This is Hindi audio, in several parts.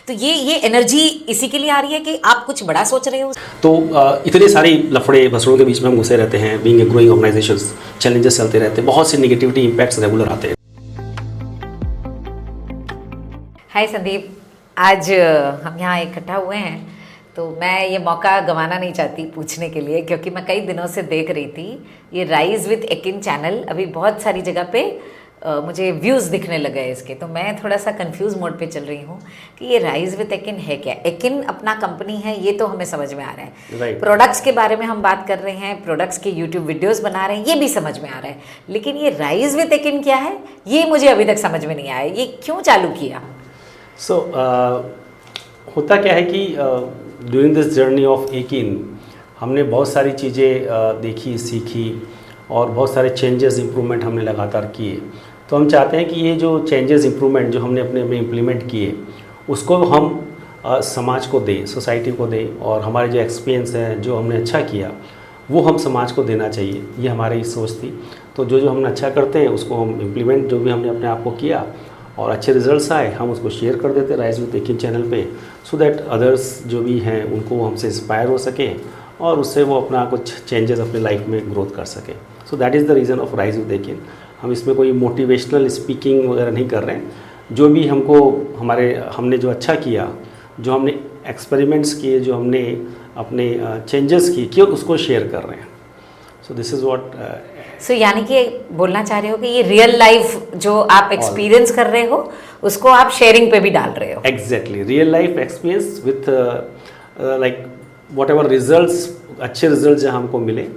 तो ये एनर्जी इसी के लिए आ रही है कि आप कुछ बड़ा सोच रहे हो। तो इतने सारे लफड़े भसड़ों के बीच में हम घुसे रहते हैं, being a growing organisations, challenges चलते रहते हैं, बहुत सी नेगेटिविटी इम्पैक्ट्स रेगुलर आते हैं। हाय संदीप, आज हम यहाँ इकट्ठा हुए हैं तो मैं ये मौका गंवाना नहीं चाहती पूछने के लिए, क्योंकि मैं कई दिनों से देख रही थी ये राइज विद एकिन चैनल अभी बहुत सारी जगह पे मुझे व्यूज़ दिखने लगे हैं इसके। तो मैं थोड़ा सा कंफ्यूज मोड पे चल रही हूँ कि ये राइज विद एकिन है क्या। एकिन अपना कंपनी है, ये तो हमें समझ में आ रहा है। Right. प्रोडक्ट्स के बारे में हम बात कर रहे हैं, प्रोडक्ट्स के यूट्यूब वीडियोस बना रहे हैं, ये भी समझ में आ रहा है। लेकिन ये राइज विद एकिन क्या है, ये मुझे अभी तक समझ में नहीं आया। ये क्यों चालू किया? होता क्या है कि during this journey of Eakin हमने बहुत सारी चीज़ें देखी, सीखी और बहुत सारे चेंजेस, इम्प्रूवमेंट हमने लगातार किए। तो हम चाहते हैं कि ये जो चेंजेस, इम्प्रूवमेंट जो हमने अपने में इम्प्लीमेंट किए उसको हम समाज को दें, सोसाइटी को दें, और हमारे जो एक्सपीरियंस है, जो हमने अच्छा किया वो हम समाज को देना चाहिए। ये हमारी सोच थी। तो जो जो हम अच्छा करते हैं उसको हम इम्प्लीमेंट, जो भी हमने अपने आप को किया और अच्छे रिजल्ट्स आए, हम उसको शेयर कर देते राइज विद एकिन चैनल पे, सो दैट अदर्स जो भी हैं उनको हमसे इंस्पायर हो सके और उससे वो अपना कुछ चेंजेस अपने लाइफ में ग्रोथ कर सके। So that is the reason of rise with Eakin. हम इसमें कोई मोटिवेशनल स्पीकिंग वगैरह नहीं कर रहे हैं। जो भी हमने जो अच्छा किया, जो हमने एक्सपेरिमेंट्स किए, जो हमने अपने चेंजेस किए उसको शेयर कर रहे हैं। So this is what so यानी कि बोलना चाह रहे हो कि ये रियल लाइफ जो आप एक्सपीरियंस कर रहे हो उसको आप शेयरिंग पे भी डाल रहे हो। Exactly, real life experience with like what ever results, अच्छे रिजल्ट जहाँ हमको मिले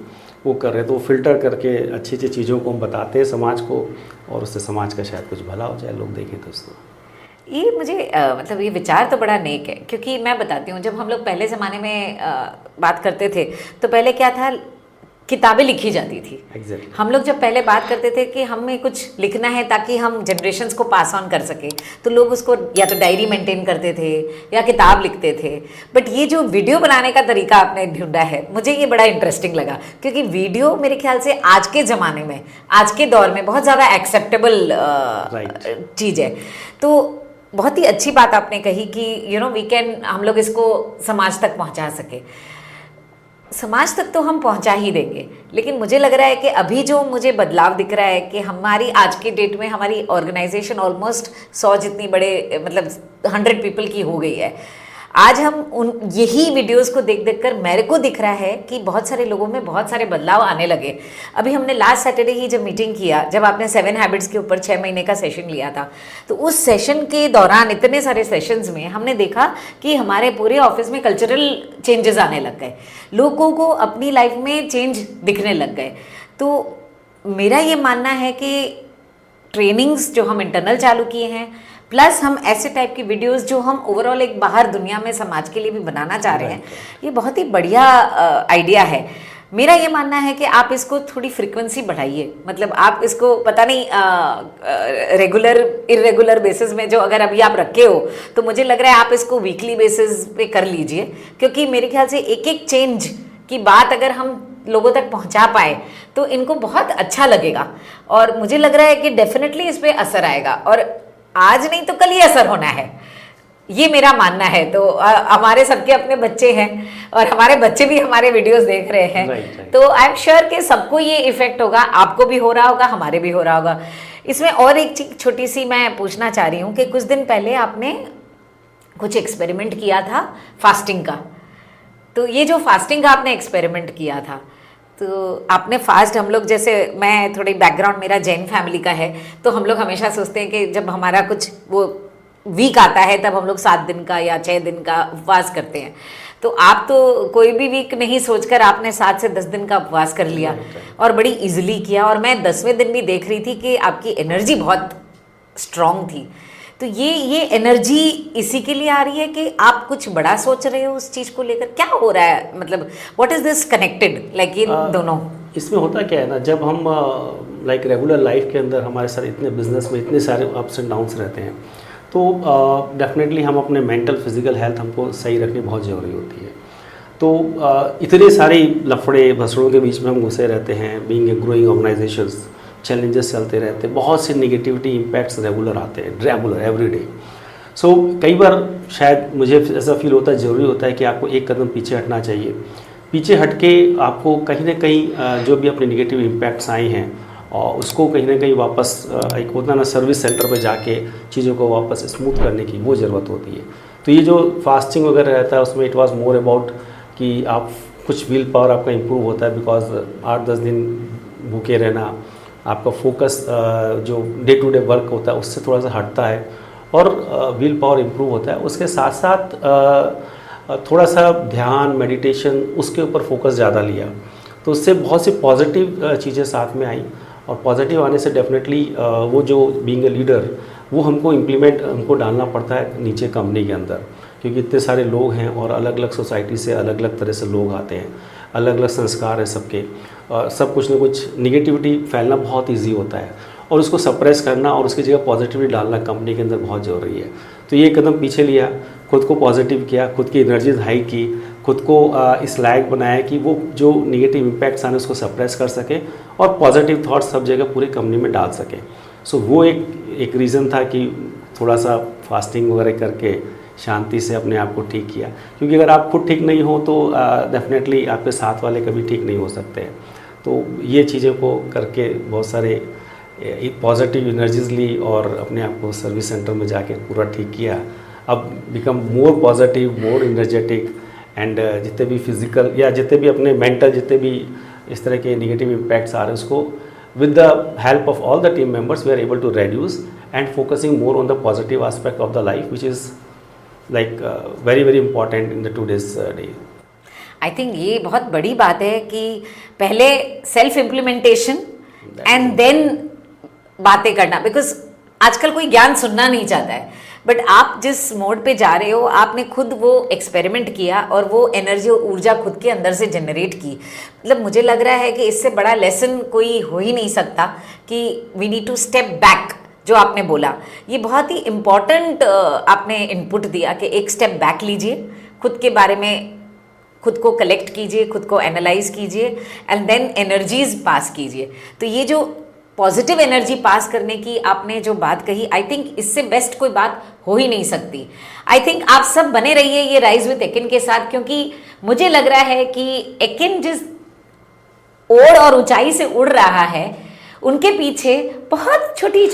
वो कर रहे हैं। तो फिल्टर करके अच्छी अच्छी चीज़ों को हम बताते हैं समाज को, और उससे समाज का शायद कुछ भला हो जाए, लोग देखें तो उसको। ये मुझे मतलब ये विचार तो बड़ा नेक है, क्योंकि मैं बताती हूँ जब हम लोग पहले ज़माने में बात करते थे तो पहले क्या था, किताबें लिखी जाती थी। Exactly. हम लोग जब पहले बात करते थे कि हमें कुछ लिखना है ताकि हम जनरेशन्स को पास ऑन कर सके, तो लोग उसको या तो डायरी मेंटेन करते थे या किताब लिखते थे। बट ये जो वीडियो बनाने का तरीका आपने ढूंढा है, मुझे ये बड़ा इंटरेस्टिंग लगा, क्योंकि वीडियो मेरे ख्याल से आज के ज़माने में, आज के दौर में बहुत ज़्यादा एक्सेप्टेबल चीज़ है। तो बहुत ही अच्छी बात आपने कही कि वी कैन, हम लोग इसको समाज तक पहुँचा सके। समाज तक तो हम पहुंचा ही देंगे, लेकिन मुझे लग रहा है कि अभी जो मुझे बदलाव दिख रहा है कि हमारी आज के डेट में हमारी ऑर्गेनाइजेशन ऑलमोस्ट 100 जितनी बड़े, मतलब 100 पीपल की हो गई है। आज हम यही वीडियोस को देख देख कर मेरे को दिख रहा है कि बहुत सारे लोगों में बहुत सारे बदलाव आने लगे। अभी हमने लास्ट सैटरडे ही जब मीटिंग किया, जब आपने 7 हैबिट्स के ऊपर 6 महीने का सेशन लिया था, तो उस सेशन के दौरान, इतने सारे सेशंस में हमने देखा कि हमारे पूरे ऑफिस में कल्चरल चेंजेस आने लग गए, लोगों को अपनी लाइफ में चेंज दिखने लग गए। तो मेरा ये मानना है कि ट्रेनिंग्स जो हम इंटरनल चालू किए हैं, प्लस हम ऐसे टाइप की वीडियोस जो हम ओवरऑल एक बाहर दुनिया में समाज के लिए भी बनाना चाह रहे हैं, ये बहुत ही बढ़िया आइडिया है। मेरा ये मानना है कि आप इसको थोड़ी फ्रीक्वेंसी बढ़ाइए, मतलब आप इसको पता नहीं रेगुलर इरेगुलर बेसिस में, जो अगर अभी आप रखे हो तो मुझे लग रहा है आप इसको वीकली बेसिस पे कर लीजिए, क्योंकि मेरे ख्याल से एक एक चेंज की बात अगर हम लोगों तक पहुंचा पाए तो इनको बहुत अच्छा लगेगा, और मुझे लग रहा है कि डेफिनेटली इस पर असर आएगा, और आज नहीं तो कल ही असर होना है, ये मेरा मानना है। तो हमारे सबके अपने बच्चे हैं और हमारे बच्चे भी हमारे वीडियोस देख रहे हैं। right. तो आई एम श्योर कि सबको ये इफेक्ट होगा, आपको भी हो रहा होगा, हमारे भी हो रहा होगा। इसमें और एक चीज छोटी सी मैं पूछना चाह रही हूँ कि कुछ दिन पहले आपने कुछ एक्सपेरिमेंट किया था फास्टिंग का। तो ये जो फास्टिंग का आपने एक्सपेरिमेंट किया था, तो आपने फास्ट, हम लोग जैसे, मैं थोड़ी बैकग्राउंड मेरा जैन फैमिली का है, तो हम लोग हमेशा सोचते हैं कि जब हमारा कुछ वो वीक आता है तब हम लोग 7 दिन का या 6 दिन का उपवास करते हैं। तो आप तो कोई भी वीक नहीं सोचकर आपने 7 से 10 दिन का उपवास कर लिया और बड़ी इजीली किया, और मैं 10वें दिन भी देख रही थी कि आपकी एनर्जी बहुत स्ट्रांग थी। तो ये एनर्जी इसी के लिए आ रही है कि आप कुछ बड़ा सोच रहे हो उस चीज़ को लेकर, क्या हो रहा है, मतलब what is this connected, like ये दोनों? इसमें होता क्या है ना, जब हम लाइक रेगुलर लाइफ के अंदर हमारे साथ इतने बिजनेस में इतने सारे अप्स एंड डाउन्स रहते हैं, तो डेफिनेटली हम अपने मेंटल फिजिकल हेल्थ हमको सही रखनी बहुत ज़रूरी होती है। तो इतने सारे लफड़े भसड़ों के बीच में हम घुसे रहते हैं, being a growing organisations, challenges चलते रहते हैं, बहुत से नेगेटिविटी इम्पैक्ट्स रेगुलर आते हैं, रेगुलर एवरी डे। सो कई बार शायद मुझे ऐसा फील होता है, ज़रूरी होता है कि आपको एक कदम पीछे हटना चाहिए। पीछे हट के आपको कहीं ना कहीं जो भी अपने निगेटिव इम्पैक्ट्स आए हैं और उसको कहीं ना कहीं वापस एक होता ना सर्विस सेंटर पे जाके चीज़ों को वापस स्मूथ करने की वो ज़रूरत होती है। तो ये जो फास्टिंग वगैरह रहता है उसमें इट वाज मोर अबाउट कि आप कुछ विल पावर आपका इम्प्रूव होता है, बिकॉज 8-10 दिन भूखे रहना, आपका फोकस जो डे टू डे वर्क होता है उससे थोड़ा सा हटता है और विल पावर इम्प्रूव होता है। उसके साथ साथ थोड़ा सा ध्यान मेडिटेशन उसके ऊपर फोकस ज़्यादा लिया, तो उससे बहुत सी पॉजिटिव चीज़ें साथ में आई। और पॉजिटिव आने से डेफिनेटली वो जो बीइंग ए लीडर वो हमको डालना पड़ता है नीचे कंपनी के अंदर, क्योंकि इतने सारे लोग हैं और अलग अलग सोसाइटी से अलग अलग तरह से लोग आते हैं, अलग अलग संस्कार है सबके, सब कुछ ना कुछ निगेटिविटी फैलना बहुत ईजी होता है और उसको सप्रेस करना और उसकी जगह पॉजिटिविटी डालना कंपनी के अंदर बहुत ज़रूरी है। तो ये कदम पीछे लिया, खुद को पॉजिटिव किया, खुद की एनर्जी हाई की, खुद को इस लायक बनाया कि वो जो निगेटिव इम्पैक्ट्स आने उसको सप्रेस कर सके और पॉजिटिव थॉट्स सब जगह पूरी कंपनी में डाल सके। सो वो एक रीज़न था कि थोड़ा सा फास्टिंग वगैरह करके शांति से अपने आप को ठीक किया, क्योंकि अगर आप खुद ठीक नहीं हो तो डेफिनेटली आपके साथ वाले कभी ठीक नहीं हो सकते हैं। तो ये चीज़ों को करके बहुत सारे पॉजिटिव एनर्जीज ली और अपने आप को सर्विस सेंटर में जाके पूरा ठीक किया। अब become more positive, more energetic and जितने भी फिजिकल या जितने भी अपने मेंटल जितने भी इस तरह के नेगेटिव इम्पैक्ट्स आ रहे हैं उसको with the help of all the team members we are able to reduce and focusing more on the positive aspect of the life, which is like very very important in the today's day. I think ये बहुत बड़ी बात है कि पहले सेल्फ इम्प्लीमेंटेशन एंड देन बातें करना, बिकॉज आजकल कोई ज्ञान सुनना नहीं चाहता है, बट आप जिस मोड पे जा रहे हो आपने खुद वो एक्सपेरिमेंट किया और वो एनर्जी और ऊर्जा खुद के अंदर से जनरेट की। मतलब मुझे लग रहा है कि इससे बड़ा लेसन कोई हो ही नहीं सकता कि we need to step back. जो आपने बोला ये बहुत ही इम्पॉर्टेंट आपने इनपुट दिया कि एक स्टेप बैक लीजिए, खुद के बारे में खुद को कलेक्ट कीजिए, खुद को एनालाइज कीजिए एंड देन एनर्जीज पास कीजिए। तो ये जो पॉजिटिव एनर्जी पास करने की आपने जो बात कही, आई थिंक इससे बेस्ट कोई बात हो ही नहीं सकती। आई थिंक आप सब बने रहिए ये राइज विद एकिन के साथ, क्योंकि मुझे लग रहा है कि एकिन जिस ओर और ऊंचाई से उड़ रहा है उनके पीछे बहुत छोटी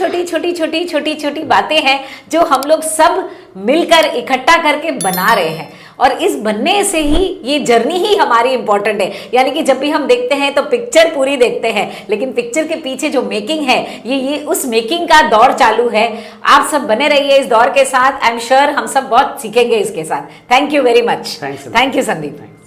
छोटी बातें हैं जो हम लोग सब मिलकर इकट्ठा करके बना रहे हैं, और इस बनने से ही ये जर्नी ही हमारी इंपॉर्टेंट है। यानी कि जब भी हम देखते हैं तो पिक्चर पूरी देखते हैं, लेकिन पिक्चर के पीछे जो मेकिंग है ये उस मेकिंग का दौर चालू है। आप सब बने रहिए इस दौर के साथ, आई एम श्योर हम सब बहुत सीखेंगे इसके साथ। Thank you very much. Thank you Sandeep.